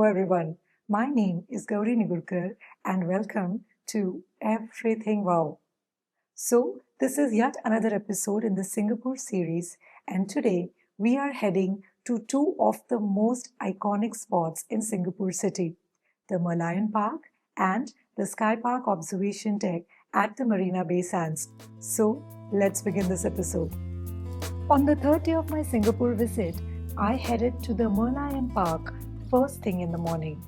Hello everyone, my name is Gaurinigudkar and welcome to Everything Wow. So, this is yet another episode in the Singapore series, and today we are heading to two of the most iconic spots in Singapore city, the MERLION Park and the SkyPark Observation Deck at the Marina Bay Sands. So, let's begin this episode. On the third day of my Singapore visit, I headed to the MERLION Park first thing in the morning.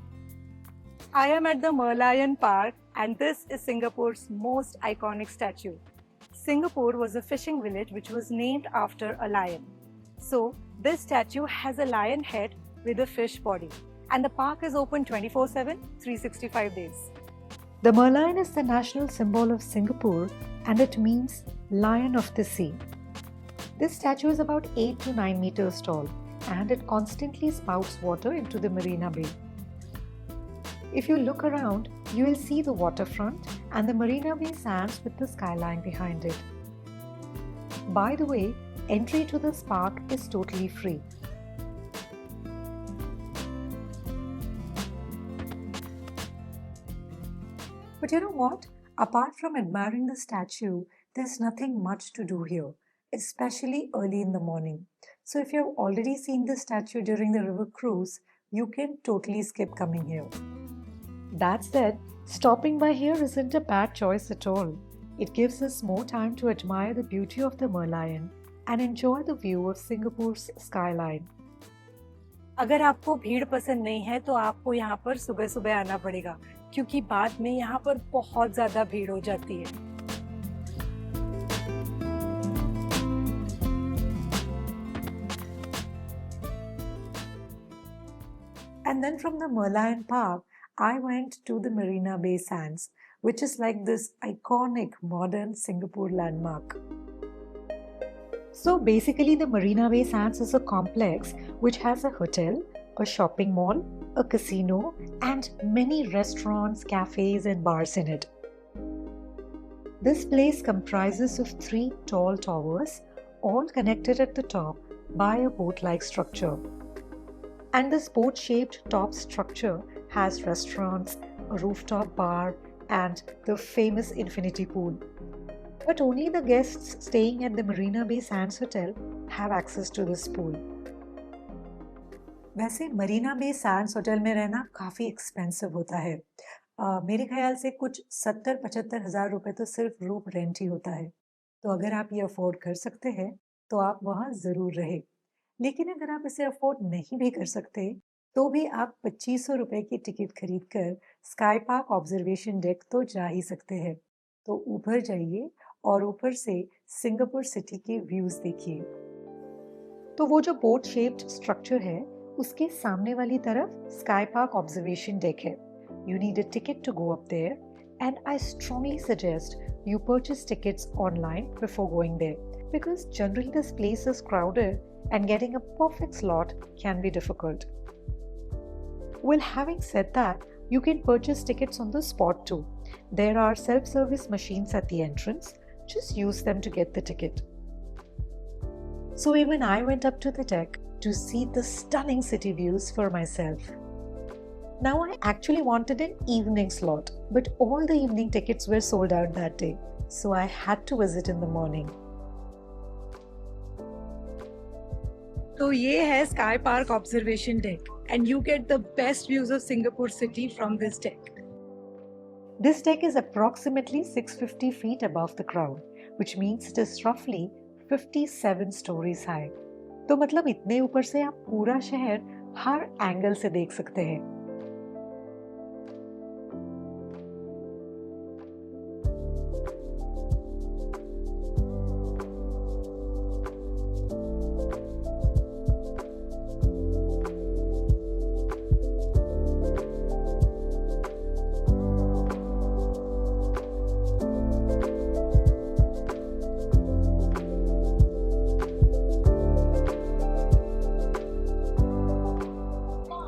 I am at the MERLION Park and this is Singapore's most iconic statue. Singapore was a fishing village which was named after a lion. So this statue has a lion head with a fish body and the park is open 24/7, 365 days. The merlion is the national symbol of Singapore and it means Lion of the Sea. This statue is about 8 to 9 meters tall and it constantly spouts water into the Marina Bay. If you look around, you will see the waterfront and the Marina Bay Sands with the skyline behind it. By the way, entry to this park is totally free. But you know what? Apart from admiring the statue, there's nothing much to do here, especially early in the morning. So if you've already seen the statue during the river cruise, you can totally skip coming here. That said, stopping by here isn't a bad choice at all. It gives us more time to admire the beauty of the merlion and enjoy the view of Singapore's skyline. अगर आपको भीड़ पसंद नहीं है तो आपको यहाँ पर सुबह सुबह आना पड़ेगा क्योंकि बाद में यहाँ पर बहुत ज़्यादा भीड़ हो जाती है. And then from the MERLION Park, I went to the Marina Bay Sands, which is like this iconic modern Singapore landmark. So basically the Marina Bay Sands is a complex which has a hotel, a shopping mall, a casino, and many restaurants, cafes, and bars in it. This place comprises of 3 tall towers, all connected at the top by a boat-like structure. And this boat-shaped top structure has restaurants, a rooftop bar, and the famous infinity pool. But only the guests staying at the Marina Bay Sands Hotel have access to this pool. वैसे Marina Bay Sands hotel में रहना काफ़ी expensive होता है. मेरे ख्याल से कुछ 70-75 हज़ार रुपये तो सिर्फ रूम रेंट ही होता है. तो अगर आप ये अफोर्ड कर सकते हैं तो आप वहाँ ज़रूर रहें. लेकिन अगर आप इसे अफोर्ड नहीं भी कर सकते तो भी आप 2500 रुपये की टिकट खरीदकर स्काई पार्क ऑब्जर्वेशन डेक तो जा ही सकते हैं. तो ऊपर जाइए और ऊपर से सिंगापुर सिटी के व्यूज़ देखिए. तो वो जो बोट शेप्ड स्ट्रक्चर है उसके सामने वाली तरफ स्काई पार्क ऑब्जर्वेशन डेक है. You need a ticket to go up there and I strongly suggest you purchase tickets online before going there because generally this place is crowded and getting a perfect slot can be difficult. Well, having said that, you can purchase tickets on the spot too. There are self-service machines at the entrance. Just use them to get the ticket. So even I went up to the deck to see the stunning city views for myself. Now I actually wanted an evening slot, but all the evening tickets were sold out that day, so I had to visit in the morning. So ये है Sky Park Observation Deck and you get the best views of Singapore city from this deck. This deck is approximately 650 feet above the ground, which means it is roughly 57 stories high. तो मतलब इतने ऊपर से आप पूरा शहर हर angle से देख सकते हैं.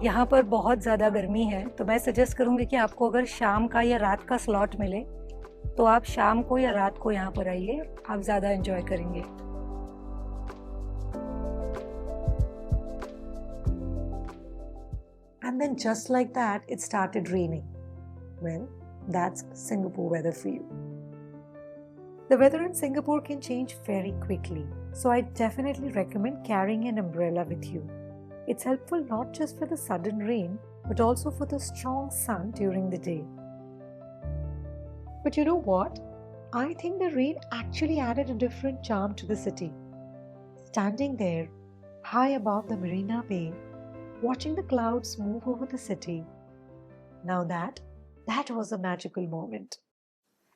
यहाँ पर बहुत ज़्यादा गर्मी है तो मैं सजेस्ट करूँगी कि आपको अगर शाम का या रात का स्लॉट मिले तो आप शाम को या रात को यहाँ पर आइए, आप ज़्यादा एंजॉय करेंगे। And and then just like that, it started raining. Well, that's Singapore weather for you. The weather in Singapore can change very quickly, so I definitely recommend carrying an umbrella with you. It's helpful not just for the sudden rain, but also for the strong sun during the day. But you know what? I think the rain actually added a different charm to the city. Standing there, high above the Marina Bay, watching the clouds move over the city. Now that was a magical moment.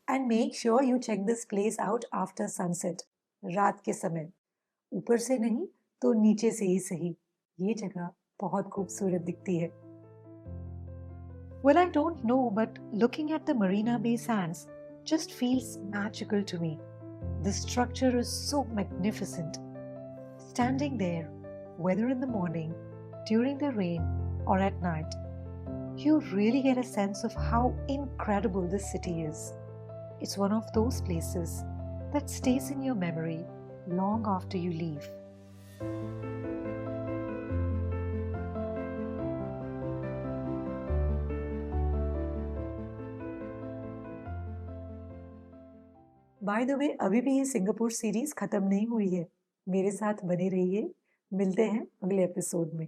And make sure you check this place out after sunset, रात के समय. ऊपर से नहीं तो नीचे से ही सही. ये जगह बहुत खूबसूरत दिखती है. Well, I don't know, but looking at the Marina Bay sands just feels magical to me. The structure is so magnificent. Standing there, whether in the morning, during the rain, or at night, you really get a sense of how incredible this city is. It's one of those places that stays in your memory long after you leave. By the way, अभी भी ये Singapore series खत्म नहीं हुई है. मेरे साथ बने रहिए. मिलते हैं अगले एपिसोड में.